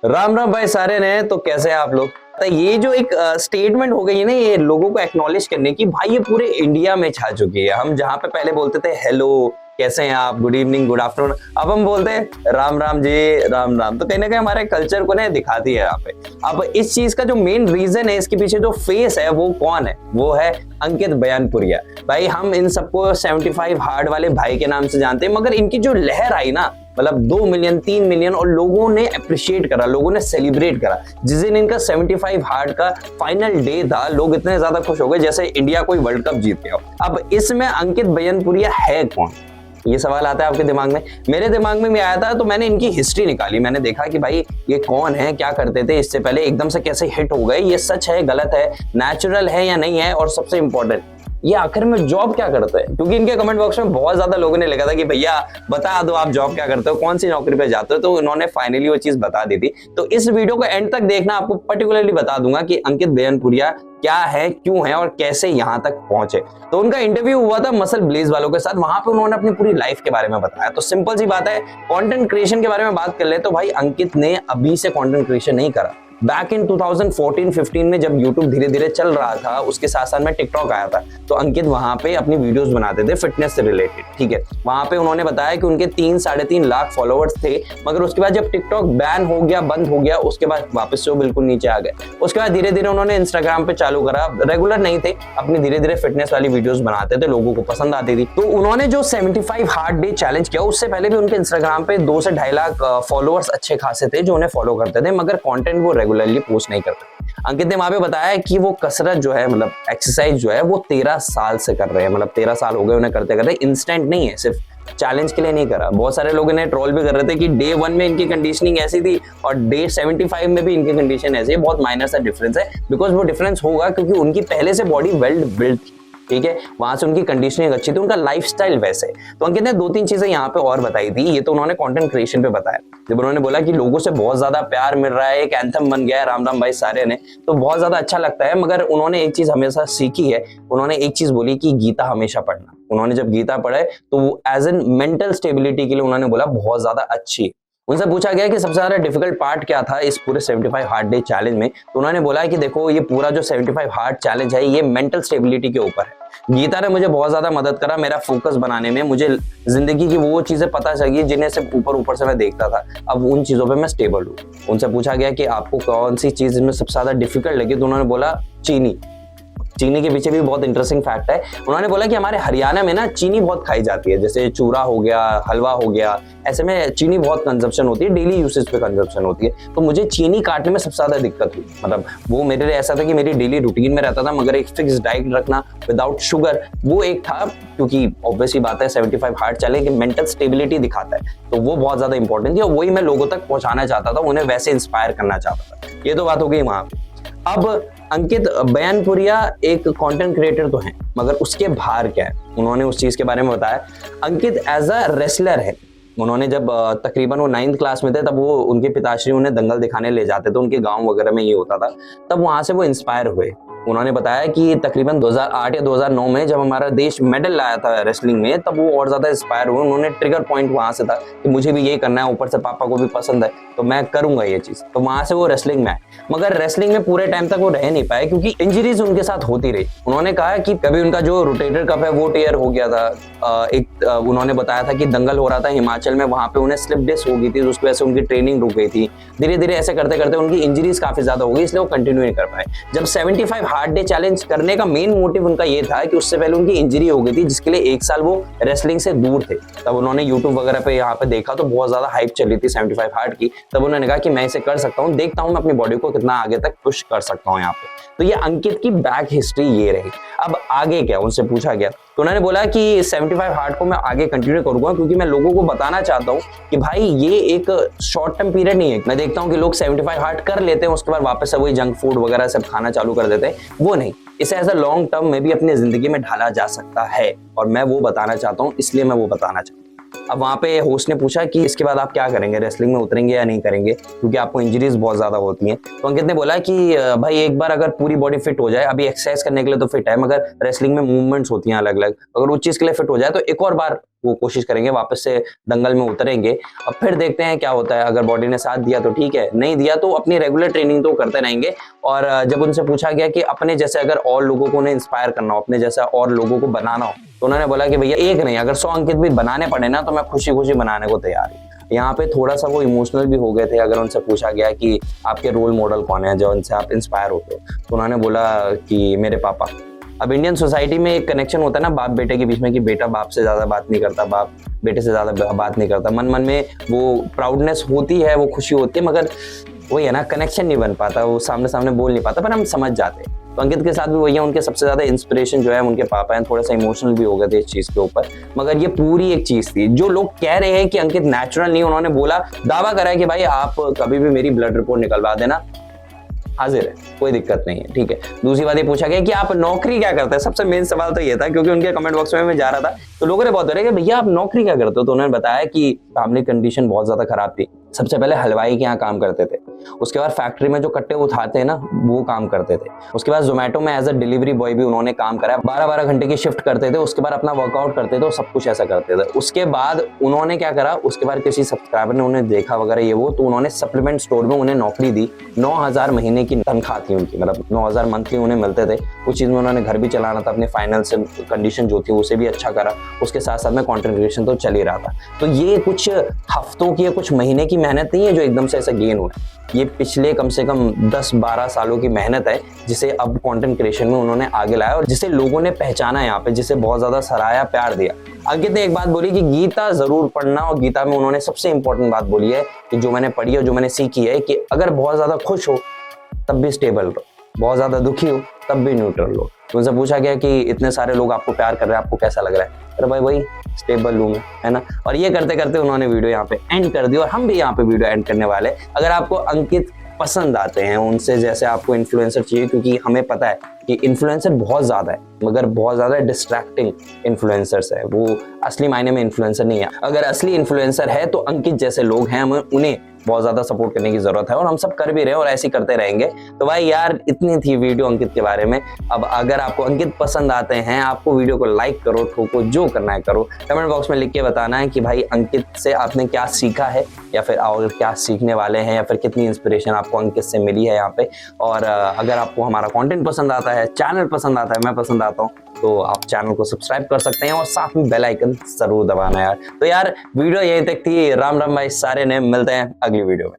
राम राम भाई सारे ने। तो कैसे हैं आप लोग? तो ये जो एक स्टेटमेंट हो गई है ना, ये लोगों को एक्नॉलेज करने की, भाई ये पूरे इंडिया में छा चुकी है। हम जहाँ पे पहले बोलते थे हेलो, कैसे हैं आप, गुड इवनिंग, गुड आफ्टरनून, अब हम बोलते हैं राम राम जी, राम राम। तो कहीं ना कहीं हमारे कल्चर को ना दिखाती है यहाँ पे। अब इस चीज का जो मेन रीजन है, इसके पीछे जो फेस है वो कौन है? वो है अंकित बयानपुरिया। भाई हम इन सबको 75 हार्ड वाले भाई के नाम से जानते हैं, मगर इनकी जो लहर आई ना, मतलब 2 मिलियन 3 मिलियन, और लोगों ने अप्रिशिएट करा, लोगों ने सेलिब्रेट करा। जिस दिन इनका 75 हार्ड का फाइनल डे था, लोग इतने ज्यादा खुश हो गए जैसे इंडिया कोई वर्ल्ड कप जीत गया हो। अब इसमें अंकित बयानपुरिया है कौन? ये सवाल आता है आपके दिमाग में, मेरे दिमाग में भी आया था। तो मैंने इनकी हिस्ट्री निकाली, मैंने देखा कि भाई ये कौन है, क्या करते थे इससे पहले, एकदम से कैसे हिट हो गए, ये सच है, गलत है, नेचुरल है या नहीं है, और सबसे इंपॉर्टेंट ये आखिर में जॉब क्या करते हैं। क्योंकि इनके कमेंट बॉक्स में बहुत ज्यादा लोगों ने लिखा था कि भैया बता दो आप जॉब क्या करते हो, कौन सी नौकरी पे जाते हो। तो उन्होंने फाइनली वो चीज बता दी थी। तो इस वीडियो को एंड तक देखना, आपको पर्टिकुलरली बता दूंगा कि अंकित बयानपुरिया क्या है, क्यों है, और कैसे यहाँ तक पहुंचे। तो उनका इंटरव्यू हुआ था मसल ब्लेज वालों के साथ, वहां पे उन्होंने अपनी पूरी लाइफ के बारे में बताया। तो सिंपल सी बात है, कंटेंट क्रिएशन के बारे में बात कर ले तो भाई अंकित ने अभी से कंटेंट क्रिएशन नहीं करा। बैक इन 2014-15 में जब YouTube धीरे धीरे चल रहा था, उसके साथ साथ में टिकटॉक आया था, तो अंकित वहां पे अपनी वीडियोस बनाते थे फिटनेस से रिलेटेड। ठीक है, वहां पे उन्होंने बताया कि उनके 3-3.5 लाख फॉलोअर्स थे, मगर उसके बाद जब टिकटॉक बैन हो गया, बंद हो गया, उसके बाद वापस से वो बिल्कुल नीचे आ गए। उसके बाद धीरे धीरे उन्होंने इंस्टाग्राम पे चालू करा, रेगुलर नहीं थे, अपनी धीरे धीरे फिटनेस वाली वीडियोस बनाते थे, लोगों को पसंद आती थी। तो उन्होंने जो 75 हार्ड डे चैलेंज किया, उससे पहले भी उनके इंस्टाग्राम पे 2 से 2.5 लाख फॉलोअर्स अच्छे खासे थे जो उन्हें फॉलो करते थे, मगर कॉन्टेंट वो रेगुलरली पोस्ट नहीं करते। अंकित ने वहां पे बताया कि वो कसरत जो है, मतलब एक्सरसाइज जो है, वो 13 साल से कर रहे हैं, मतलब 13 साल हो गए उन्हें करते करते। इंस्टेंट नहीं है, सिर्फ चैलेंज के लिए नहीं करा। बहुत सारे लोग इन्हें ट्रोल भी कर रहे थे कि डे 1 में इनकी कंडीशनिंग ऐसी थी और डे 75 में भी इनकी कंडीशन ऐसी है। बहुत माइनर सा डिफरेंस है, बिकॉज वो डिफरेंस होगा क्योंकि उनकी पहले से बॉडी वेल बिल्ड थी। ठीक है, वहां से उनकी कंडीशनिंग अच्छी थी, उनका लाइफस्टाइल वैसे। तो अंकित ने 2-3 चीजें यहाँ पे और बताई थी। ये तो उन्होंने कंटेंट क्रिएशन पे बताया, जब उन्होंने बोला कि लोगों से बहुत ज्यादा प्यार मिल रहा है, एक एंथम बन गया है राम राम भाई सारे ने, तो बहुत ज्यादा अच्छा लगता है। मगर उन्होंने एक चीज हमेशा सीखी है, उन्होंने एक चीज बोली कि गीता हमेशा पढ़ना। उन्होंने जब गीता पढ़े तो वो एज एन मेंटल स्टेबिलिटी के लिए उन्होंने बोला बहुत ज्यादा अच्छी। उनसे पूछा गया कि सबसे ज्यादा डिफिकल्ट पार्ट क्या था इस पूरे 75 हार्ड डे चैलेंज में, तो उन्होंने बोला कि देखो ये पूरा जो 75 हार्ड चैलेंज है, ये मेंटल स्टेबिलिटी के ऊपर है। गीता ने मुझे बहुत ज्यादा मदद करा मेरा फोकस बनाने में, मुझे जिंदगी की वो चीजें पता चली जिन्हें सिर्फ ऊपर ऊपर से मैं देखता था, अब उन चीजों पे मैं स्टेबल हूँ। उनसे पूछा गया कि आपको कौन सी चीज में सबसे ज्यादा डिफिकल्ट लगी, तो उन्होंने बोला चीनी। चीनी के पीछे भी बहुत इंटरेस्टिंग फैक्ट है। उन्होंने बोला कि हमारे हरियाणा में ना चीनी बहुत खाई जाती है, जैसे चूरा हो गया, हलवा हो गया, ऐसे में चीनी बहुत कंजप्शन होती है, डेली यूसेज पे कंजप्शन होती है। तो मुझे चीनी काटने में सबसे ज्यादा दिक्कत हुई, मतलब वो मेरे लिए ऐसा था कि मेरी डेली रूटीन में रहता था, मगर एक फिक्स डाइट रखना विदाउट शुगर वो एक था, क्योंकि ऑब्वियसली बात है 75 हार्ड चले कि मेंटल स्टेबिलिटी दिखाता है, तो वो बहुत ज्यादा इंपॉर्टेंट थी और वही मैं लोगों तक पहुंचाना चाहता था, उन्हें वैसे इंस्पायर करना चाहता था। ये तो बात हो गई वहां पे। अब अंकित बयानपुरिया एक कंटेंट क्रिएटर तो हैं, मगर उसके बाहर क्या है, उन्होंने उस चीज के बारे में बताया। अंकित एज अ रेसलर है। उन्होंने जब तकरीबन वो 9th क्लास में थे, तब वो उनके पिताश्री उन्हें दंगल दिखाने ले जाते थे, उनके गांव वगैरह में ये होता था, तब वहां से वो इंस्पायर हुए। उन्होंने बताया कि तकरीबन 2008 या 2009 में जब हमारा देश मेडल लाया था रेसलिंग में, तब वो और ज्यादा इंस्पायर हुए। उन्होंने ट्रिगर पॉइंट वहां से था कि मुझे भी ये करना है, ऊपर से पापा को भी पसंद है तो मैं करूंगा ये चीज, तो वहां से वो रेसलिंग में आए। मगर रेसलिंग में पूरे टाइम तक वो रह नहीं पाए क्योंकि इंजरीज उनके साथ होती रही। उन्होंने कहा कि कभी उनका जो रोटेटर कप है वो टेयर हो गया था। उन्होंने बताया था कि दंगल हो रहा था हिमाचल में, वहां पे उन्हें स्लिप डिस्क हो गई थी, उसकी वजह से उनकी ट्रेनिंग रुक गई थी। धीरे धीरे ऐसे करते करते उनकी इंजरीज काफी ज्यादा हो गई, इसलिए वो कंटिन्यू नहीं कर पाए। जब 75 हार्ड डे चैलेंज करने का मेन मोटिव उनका ये था कि उससे पहले उनकी इंजरी हो गई थी, जिसके लिए 1 साल वो रेसलिंग से दूर थे। तब उन्होंने यूट्यूब वगैरह पे यहाँ पे देखा तो बहुत ज्यादा हाइप चल रही थी 75 हार्ड की। तब उन्होंने कहा कि मैं इसे कर सकता हूँ, देखता हूँ मैं अपनी बॉडी को कितना आगे तक पुश कर सकता हूँ यहाँ पे। तो ये अंकित की बैक हिस्ट्री ये रही। अब आगे क्या, उनसे पूछा गया तो उन्होंने बोला कि 75 हार्ड को मैं आगे कंटिन्यू करूंगा, क्योंकि मैं लोगों को बताना चाहता हूँ कि भाई ये एक शॉर्ट टर्म पीरियड नहीं है। मैं देखता हूँ कि लोग 75 हार्ड कर लेते हैं, उसके बाद वापस से वही जंक फूड वगैरह सब खाना चालू कर देते हैं, वो नहीं। इसे एज अ लॉन्ग टर्म में भी अपनी जिंदगी में ढाला जा सकता है, और मैं वो बताना चाहता हूँ, इसलिए मैं वो बताना चाहता हूँ। अब वहाँ पे होस्ट ने पूछा कि इसके बाद आप क्या करेंगे, रेसलिंग में उतरेंगे या नहीं करेंगे, क्योंकि आपको इंजरीज बहुत ज्यादा होती हैं। तो अंकित ने बोला कि भाई एक बार अगर पूरी बॉडी फिट हो जाए, अभी एक्सरसाइज करने के लिए तो फिट है, मगर रेसलिंग में मूवमेंट्स होती हैं अलग अलग, अगर उस चीज के लिए फिट हो जाए तो एक और बार वो कोशिश करेंगे, वापस से दंगल में उतरेंगे। अब फिर देखते हैं क्या होता है, अगर बॉडी ने साथ दिया तो ठीक है, नहीं दिया तो अपनी रेगुलर ट्रेनिंग तो करते रहेंगे। और जब उनसे पूछा गया कि अपने जैसे अगर और लोगों को उन्हें इंस्पायर करना हो, अपने जैसा और लोगों को बनाना हो, तो उन्होंने बोला कि भैया एक नहीं, अगर 100 अंकित भी बनाने पड़े ना तो मैं खुशी खुशी बनाने को तैयार हूँ। यहाँ पे थोड़ा सा वो इमोशनल भी हो गए थे। अगर उनसे पूछा गया कि आपके रोल मॉडल कौन है जो उनसे आप इंस्पायर होते हो, तो उन्होंने बोला कि मेरे पापा। अब इंडियन सोसाइटी में एक कनेक्शन होता है ना बाप बेटे के बीच में, कि बेटा बाप से ज्यादा बात नहीं करता, बाप बेटे से ज्यादा बात नहीं करता। मन मन में वो प्राउडनेस होती है, वो खुशी होती है, मगर वही है ना, कनेक्शन नहीं बन पाता, वो सामने सामने बोल नहीं पाता, पर हम समझ जाते हैं। तो अंकित के साथ भी वही है, उनके सबसे ज्यादा इंस्पिरेशन जो है उनके पापा हैं। थोड़ा सा इमोशनल भी हो गए थे इस चीज के ऊपर, मगर ये पूरी एक चीज थी। जो लोग कह रहे हैं कि अंकित नेचुरल नहीं, उन्होंने बोला, दावा करा है कि भाई आप कभी भी मेरी ब्लड रिपोर्ट निकलवा देना, हाजिर है, कोई दिक्कत नहीं है, ठीक है। दूसरी बात ये पूछा गया कि आप नौकरी क्या करते हैं, सबसे मेन सवाल तो ये था, क्योंकि उनके कमेंट बॉक्स में मैं जा रहा था तो लोगों ने बहुत बोला कि भैया आप नौकरी क्या करते हो। तो उन्होंने बताया कि फैमिली कंडीशन बहुत ज्यादा खराब थी। सबसे पहले हलवाई के यहाँ काम करते थे, उसके बाद फैक्ट्री में जो कट्टे उठाते हैं ना वो काम करते थे, उसके बाद जोमेटो में एज अ डिलीवरी बॉय भी उन्होंने काम करा। 12-12 घंटे की शिफ्ट करते थे, उसके बाद अपना वर्कआउट करते थे और सब कुछ ऐसा करते थे। उसके बाद उन्होंने क्या करा, उसके बाद किसी सब्सक्राइबर ने उन्हें देखा वगैरह ये वो, तो उन्होंने सप्लीमेंट स्टोर में उन्हें नौकरी दी। 9,000 महीने की तनख्वाह थी उनकी, मतलब 9,000 मंथली उन्हें मिलते थे। उस चीज में उन्होंने घर भी चलाना था, अपने फाइनेंशियल कंडीशन जो थी उसे भी अच्छा करा, उसके साथ साथ में कंटेंट क्रिएशन तो चल ही रहा था। तो ये कुछ हफ्तों की या कुछ महीने की मेहनत नहीं है जो एकदम से ऐसा गेन हुआ है, ये पिछले कम से कम 10-12 सालों की मेहनत है, जिसे अब कंटेंट क्रिएशन में उन्होंने आगे लाया और जिसे लोगों ने पहचाना यहाँ पे, जिसे बहुत ज्यादा सराहया, प्यार दिया। अंकित ने एक बात बोली कि गीता जरूर पढ़ना, और गीता में उन्होंने सबसे इंपॉर्टेंट बात बोली है कि जो मैंने पढ़ी और जो मैंने सीखी है कि अगर बहुत ज्यादा खुश हो तब भी स्टेबल रहो, बहुत ज्यादा दुखी हो तब भी न्यूट्रल हो। तो उनसे पूछा गया कि इतने सारे लोग आपको प्यार कर रहे हैं, आपको कैसा लग रहा है? अरे भाई वही स्टेबल हूं मैं, है ना। और ये करते करते उन्होंने वीडियो यहाँ पे एंड कर दी, और हम भी यहाँ पे वीडियो एंड करने वाले। अगर आपको अंकित पसंद आते हैं, उनसे जैसे आपको इन्फ्लुएंसर चाहिए, क्योंकि हमें पता है कि इन्फ्लुएंसर बहुत ज्यादा है, मगर बहुत ज्यादा डिस्ट्रैक्टिंग इन्फ्लुएंसर्स है, वो असली मायने में इन्फ्लुएंसर नहीं है। अगर असली इन्फ्लुएंसर है तो अंकित जैसे लोग हैं, हमें उन्हें बहुत ज्यादा सपोर्ट करने की जरूरत है, और हम सब कर भी रहे हैं और ऐसे करते रहेंगे। तो भाई यार इतनी थी वीडियो अंकित के बारे में। अब अगर आपको अंकित पसंद आते हैं, आपको वीडियो को लाइक करो, ठोको, जो करना है करो। कमेंट बॉक्स में लिख के बताना है कि भाई अंकित से आपने क्या सीखा है, या फिर और क्या सीखने वाले हैं, या फिर कितनी इंस्पिरेशन आपको अंकित से मिली है यहाँ पे। और अगर आपको हमारा कंटेंट पसंद आता है, चैनल पसंद आता है, मैं पसंद आता हूँ, तो आप चैनल को सब्सक्राइब कर सकते हैं और साथ में बेल आइकन जरूर दबाना यार। तो यार वीडियो यहीं तक थी। राम राम भाई सारे ने, मिलते हैं अगली वीडियो में।